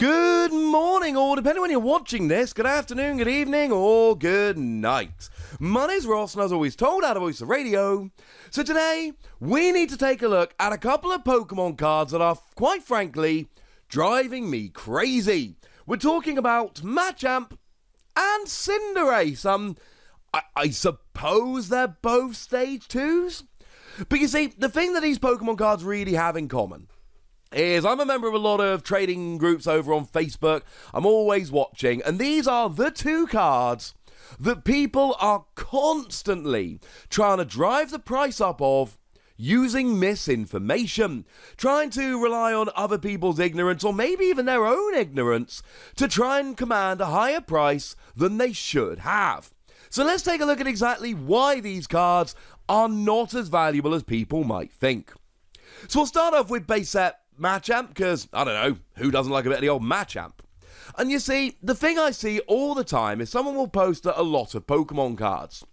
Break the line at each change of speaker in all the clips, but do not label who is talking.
Good morning, or depending on when you're watching this, good afternoon, good evening, or good night. My name's Ross, and as always told, out of Voice of Radio. So today, we need to take a look at a couple of Pokemon cards that are, quite frankly, driving me crazy. We're talking about Machamp and Cinderace. I suppose they're both Stage 2s? But you see, the thing that these Pokemon cards really have in common is I'm a member of a lot of trading groups over on Facebook. I'm always watching, and these are the two cards that people are constantly trying to drive the price up of using misinformation, trying to rely on other people's ignorance or maybe even their own ignorance to try and command a higher price than they should have. So let's take a look at exactly why these cards are not as valuable as people might think. So we'll start off with base set Machamp, because, I don't know, who doesn't like a bit of the old Machamp? And you see, the thing I see all the time is someone will post a lot of Pokemon cards.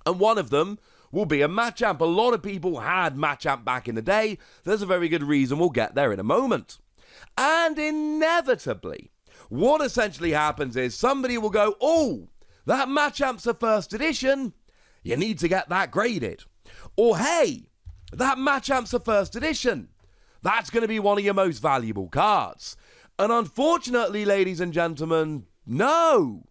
And one of them will be a Machamp. A lot of people had Machamp back in the day. There's a very good reason, we'll get there in a moment. And inevitably, what essentially happens is somebody will go, oh, that Machamp's a first edition, you need to get that graded. Or, hey, that Machamp's a first edition, that's going to be one of your most valuable cards. And unfortunately, ladies and gentlemen, no,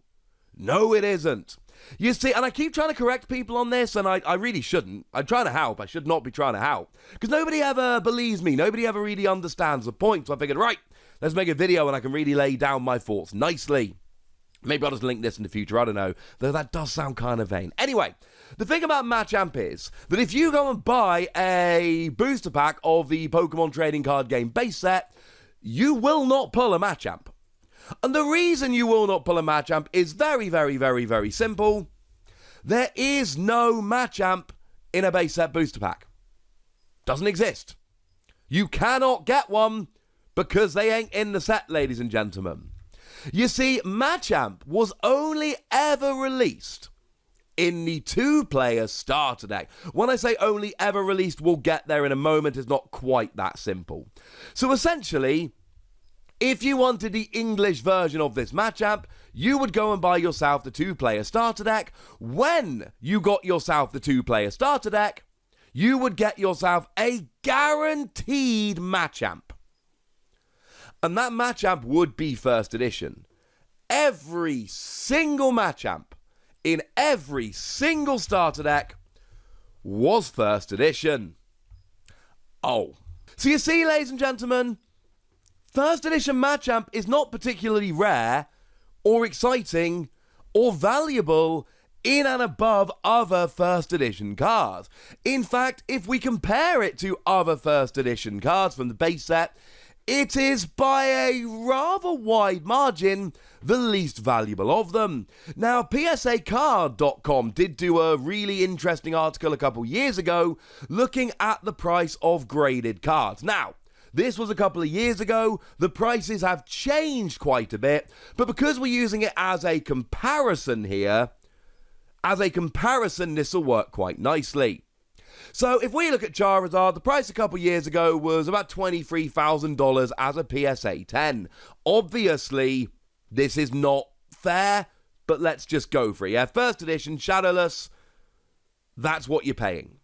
it isn't. You see, and I keep trying to correct people on this, and I really shouldn't. I'm trying to help. I should not be trying to help. Because nobody ever believes me. Nobody ever really understands the point. So I figured, right, let's make a video and I can really lay down my thoughts nicely. Maybe I'll just link this in the future, I don't know. Though that does sound kind of vain. Anyway, the thing about Machamp is that if you go and buy a booster pack of the Pokemon trading card game base set, you will not pull a Machamp. And the reason you will not pull a Machamp is very, very, very, very simple. There is no Machamp in a base set booster pack. Doesn't exist. You cannot get one because they ain't in the set, ladies and gentlemen. You see, Machamp was only ever released in the two-player starter deck. When I say only ever released, we'll get there in a moment. It's not quite that simple. So essentially, if you wanted the English version of this Machamp, you would go and buy yourself the two-player starter deck. When you got yourself the two-player starter deck, you would get yourself a guaranteed Machamp. And that Machamp would be first edition. Every single Machamp in every single starter deck was first edition. Oh. So you see, ladies and gentlemen, first edition Machamp is not particularly rare or exciting or valuable in and above other first edition cards. In fact, if we compare it to other first edition cards from the base set, it is by a rather wide margin the least valuable of them. Now, PSAcard.com did do a really interesting article a couple years ago looking at the price of graded cards. Now, this was a couple of years ago. The prices have changed quite a bit, but because we're using it as a comparison here, this will work quite nicely. So if we look at Charizard, the price a couple years ago was about $23,000 as a PSA 10. Obviously, this is not fair, but let's just go for it. Yeah, first edition, Shadowless, that's what you're paying.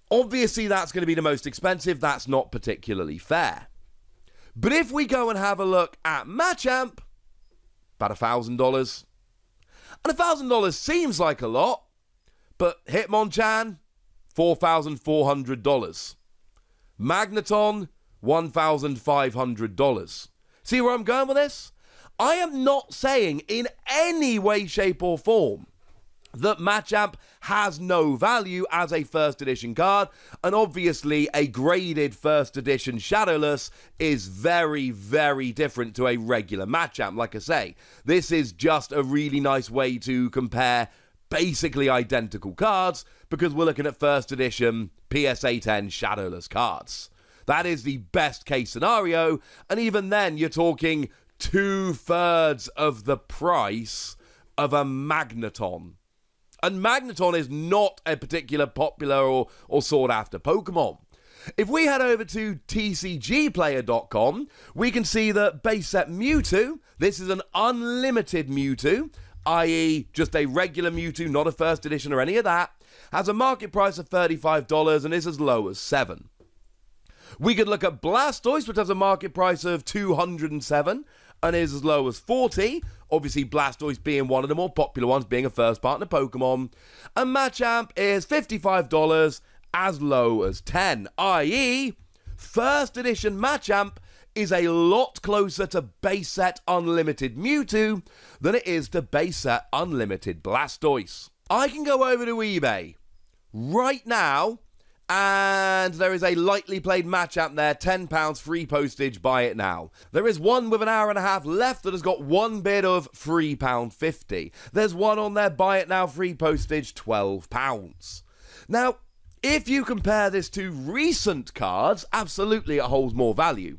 Obviously, that's going to be the most expensive. That's not particularly fair. But if we go and have a look at Machamp, about $1,000. And $1,000 seems like a lot, but Hitmonchan, $4,400. Magneton, $1,500. See where I'm going with this? I am not saying in any way, shape, or form that Machamp has no value as a first edition card, and obviously a graded first edition Shadowless is very, very different to a regular Machamp. Like I say, this is just a really nice way to compare basically identical cards, because we're looking at first edition PSA 10 Shadowless cards. That is the best case scenario, and even then you're talking 2/3 of the price of a Magneton. And Magneton is not a particular popular or sought after Pokemon. If we head over to tcgplayer.com, we can see that base set Mewtwo, this is an unlimited Mewtwo, i.e. just a regular Mewtwo, not a first edition or any of that, has a market price of $35 and is as low as $7. We could look at Blastoise, which has a market price of $207 and is as low as $40. Obviously, Blastoise being one of the more popular ones, being a first partner Pokemon. And Machamp is $55 as low as $10, i.e. first edition Machamp is a lot closer to base set unlimited Mewtwo than it is to base set unlimited Blastoise. I can go over to eBay right now, and there is a lightly played Machamp there, £10 free postage, buy it now. There is one with an hour and a half left that has got one bid of £3.50. There's one on there, buy it now, free postage, £12. Now, if you compare this to recent cards, absolutely it holds more value.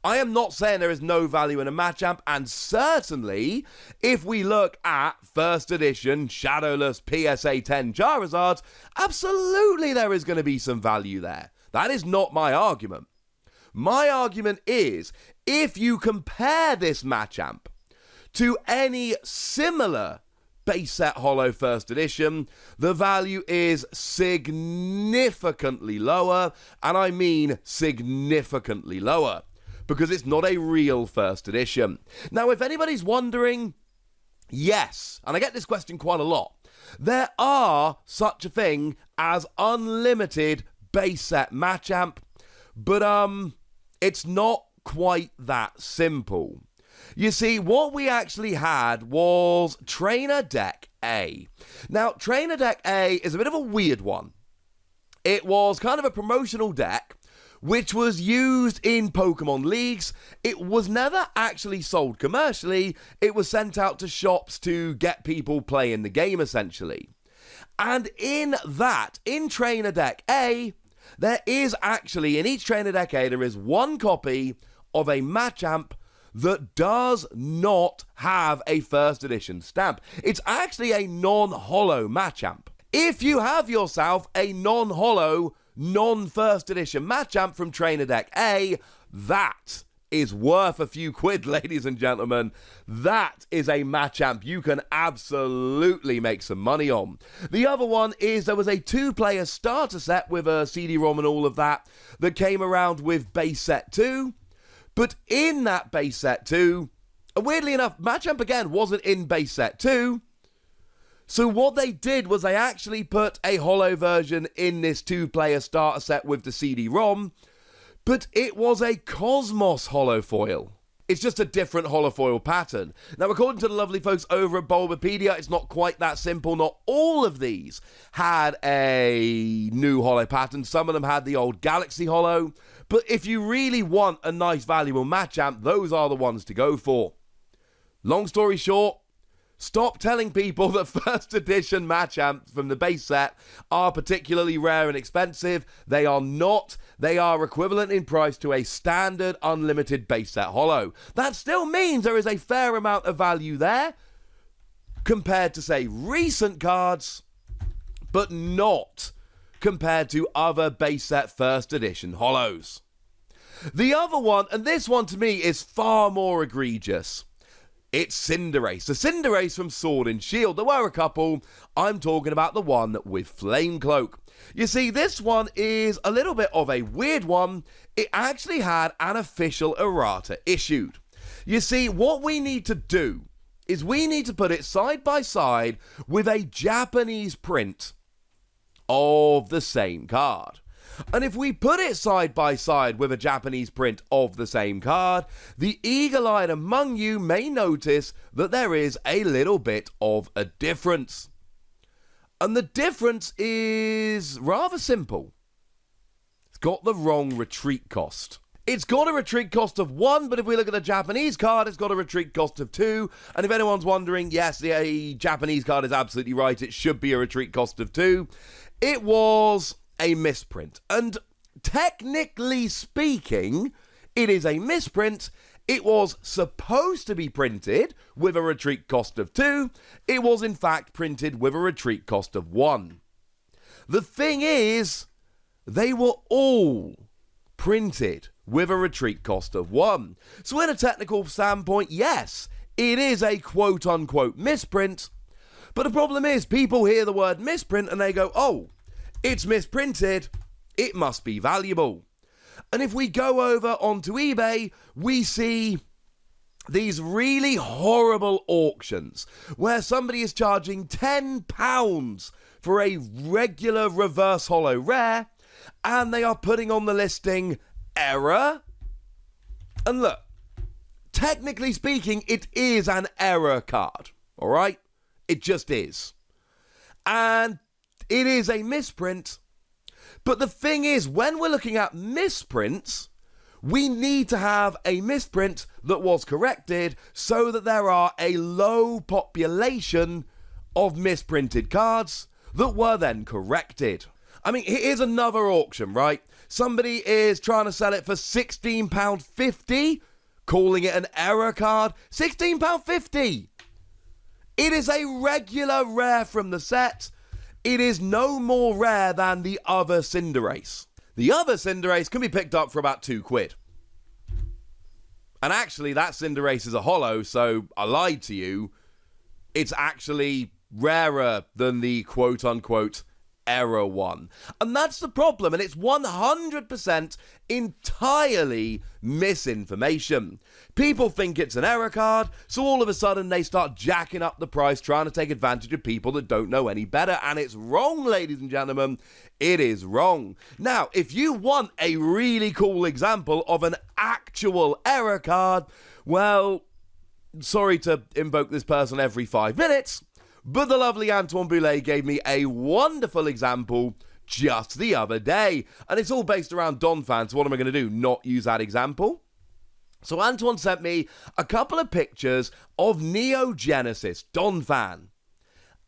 I am not saying there is no value in a Machamp, and certainly, if we look at first edition Shadowless PSA 10 Charizards, absolutely there is going to be some value there. That is not my argument. My argument is, if you compare this Machamp to any similar base set holo first edition, the value is significantly lower, and I mean significantly lower, because it's not a real first edition. Now, if anybody's wondering, yes, and I get this question quite a lot, there are such a thing as unlimited base set Machamp, but it's not quite that simple. You see, what we actually had was Trainer Deck A. Now, Trainer Deck A is a bit of a weird one. It was kind of a promotional deck which was used in Pokemon leagues. It was never actually sold commercially. It was sent out to shops to get people playing the game, essentially. And in Trainer Deck A, there is actually, in each Trainer Deck A, there is one copy of a Machamp that does not have a first edition stamp. It's actually a non-holo Machamp. If you have yourself a non-holo, non-first edition Machamp from Trainer Deck A, that is worth a few quid, ladies and gentlemen. That is a Machamp you can absolutely make some money on. The other one is there was a 2-player starter set with a CD-ROM and all of that came around with base set 2. But in that base set 2, weirdly enough, Machamp again wasn't in base set 2. So what they did was they actually put a holo version in this 2-player starter set with the CD-ROM, but it was a Cosmos holofoil. It's just a different holofoil pattern. Now, according to the lovely folks over at Bulbapedia, it's not quite that simple. Not all of these had a new holo pattern. Some of them had the old Galaxy holo. But if you really want a nice, valuable Machamp, those are the ones to go for. Long story short, stop telling people that first edition Machamps from the base set are particularly rare and expensive. They are not. They are equivalent in price to a standard unlimited base set holo. That still means there is a fair amount of value there compared to, say, recent cards, but not compared to other base set first edition holos. The other one, and this one to me is far more egregious, it's Cinderace. The Cinderace from Sword and Shield. There were a couple. I'm talking about the one with Flame Cloak. You see, this one is a little bit of a weird one. It actually had an official errata issued. You see, what we need to do is we need to put it side by side with a Japanese print of the same card. And if we put it side by side with a Japanese print of the same card, the eagle-eyed among you may notice that there is a little bit of a difference. And the difference is rather simple. It's got the wrong retreat cost. It's got a retreat cost of 1, but if we look at the Japanese card, it's got a retreat cost of 2. And if anyone's wondering, yes, the Japanese card is absolutely right. It should be a retreat cost of 2. It was a misprint. And technically speaking, it is a misprint. It was supposed to be printed with a retreat cost of 2. It was in fact printed with a retreat cost of 1. The thing is, they were all printed with a retreat cost of 1. So in a technical standpoint, yes, it is a quote-unquote misprint, but the problem is people hear the word misprint and they go, oh, it's misprinted, it must be valuable. And if we go over onto eBay, we see these really horrible auctions where somebody is charging £10 for a regular reverse holo rare, and they are putting on the listing error. And look, technically speaking, it is an error card, all right? It just is. And it is a misprint. But the thing is, when we're looking at misprints, we need to have a misprint that was corrected so that there are a low population of misprinted cards that were then corrected. I mean, here's another auction, right? Somebody is trying to sell it for £16.50, calling it an error card. £16.50! It is a regular rare from the set. It is no more rare than the other Cinderace. The other Cinderace can be picked up for about £2. And actually, that Cinderace is a holo, so I lied to you. It's actually rarer than the quote-unquote error one. And that's the problem, and it's 100% entirely misinformation. People think it's an error card, so all of a sudden they start jacking up the price, trying to take advantage of people that don't know any better, and it's wrong, ladies and gentlemen. It is wrong. Now, if you want a really cool example of an actual error card, well, sorry to invoke this person every 5 minutes, but the lovely Antoine Boulet gave me a wonderful example just the other day. And it's all based around Donphan, so what am I going to do? Not use that example? So Antoine sent me a couple of pictures of Neo Genesis Donphan.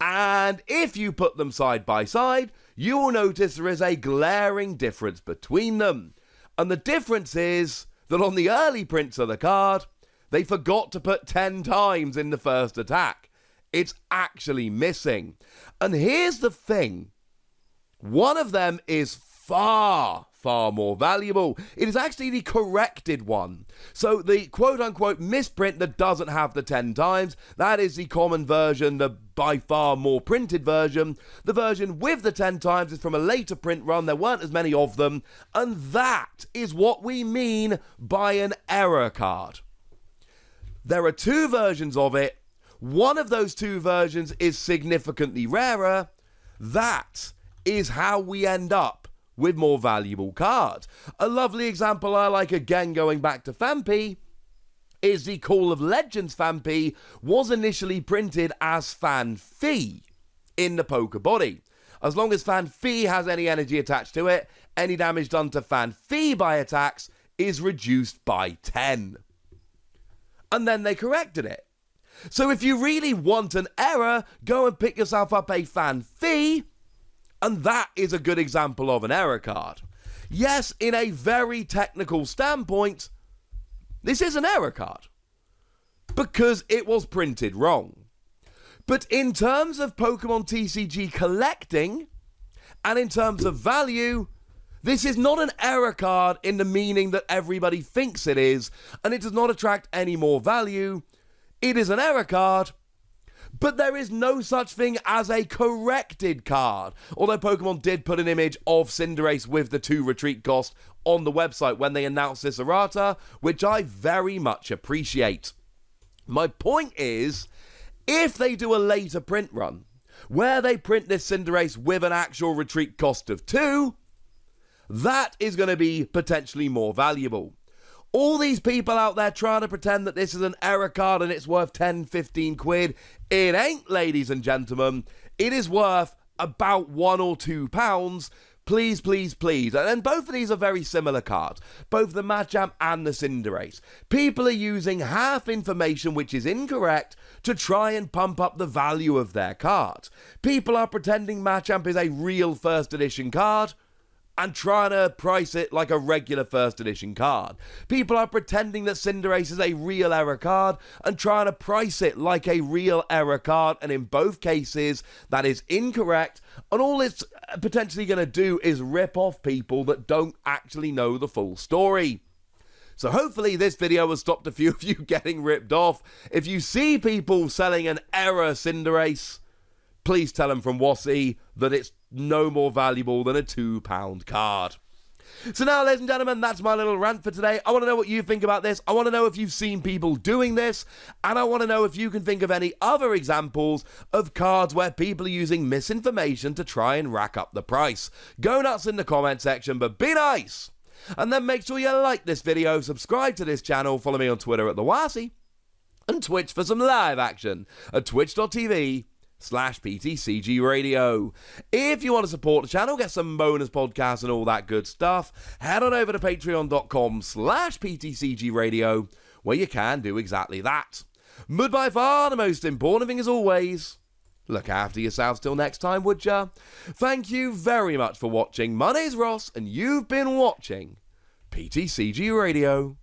And if you put them side by side, you will notice there is a glaring difference between them. And the difference is that on the early prints of the card, they forgot to put 10 times in the first attack. It's actually missing. And here's the thing. One of them is far more valuable. It is actually the corrected one. So the quote-unquote misprint that doesn't have the 10 times, that is the common version, the by far more printed version. The version with the 10 times is from a later print run. There weren't as many of them. And that is what we mean by an error card. There are 2 versions of it. One of those 2 versions is significantly rarer. That is how we end up with more valuable cards. A lovely example I like, again going back to Phanpy, is the Call of Legends Phanpy was initially printed as Phanpy in the poker body. As long as Phanpy has any energy attached to it, any damage done to Phanpy by attacks is reduced by 10. And then they corrected it. So if you really want an error, go and pick yourself up a Phanpy, and that is a good example of an error card. Yes, in a very technical standpoint, this is an error card, because it was printed wrong. But in terms of Pokemon TCG collecting, and in terms of value, this is not an error card in the meaning that everybody thinks it is, and it does not attract any more value. It is an error card, but there is no such thing as a corrected card. Although Pokemon did put an image of Cinderace with the 2 retreat cost on the website when they announced this errata, which I very much appreciate. My point is, if they do a later print run, where they print this Cinderace with an actual retreat cost of 2, that is going to be potentially more valuable. All these people out there trying to pretend that this is an error card and it's worth 10, 15 quid. It ain't, ladies and gentlemen. It is worth about £1 or £2. Please, please, please. And both of these are very similar cards. Both the Machamp and the Cinderace. People are using half information which is incorrect to try and pump up the value of their cards. People are pretending Machamp is a real first edition card. and trying to price it like a regular first edition card. People are pretending that Cinderace is a real error card and trying to price it like a real error card, and in both cases that is incorrect, and all it's potentially going to do is rip off people that don't actually know the full story. So hopefully this video has stopped a few of you getting ripped off. If you see people selling an error Cinderace, please tell them from Wossie that it's no more valuable than a £2 card. So now, ladies and gentlemen, that's my little rant for today. I want to know what you think about this. I want to know if you've seen people doing this. And I want to know if you can think of any other examples of cards where people are using misinformation to try and rack up the price. Go nuts in the comment section, but be nice. And then make sure you like this video, subscribe to this channel, follow me on Twitter at the Wasi, and Twitch for some live action at twitch.tv/PTCG Radio. If you want to support the channel, get some bonus podcasts and all that good stuff, head on over to patreon.com/PTCG Radio, where you can do exactly that. But by far the most important thing is always, look after yourselves till next time, would ya? Thank you very much for watching. My name's Ross, and you've been watching PTCG Radio.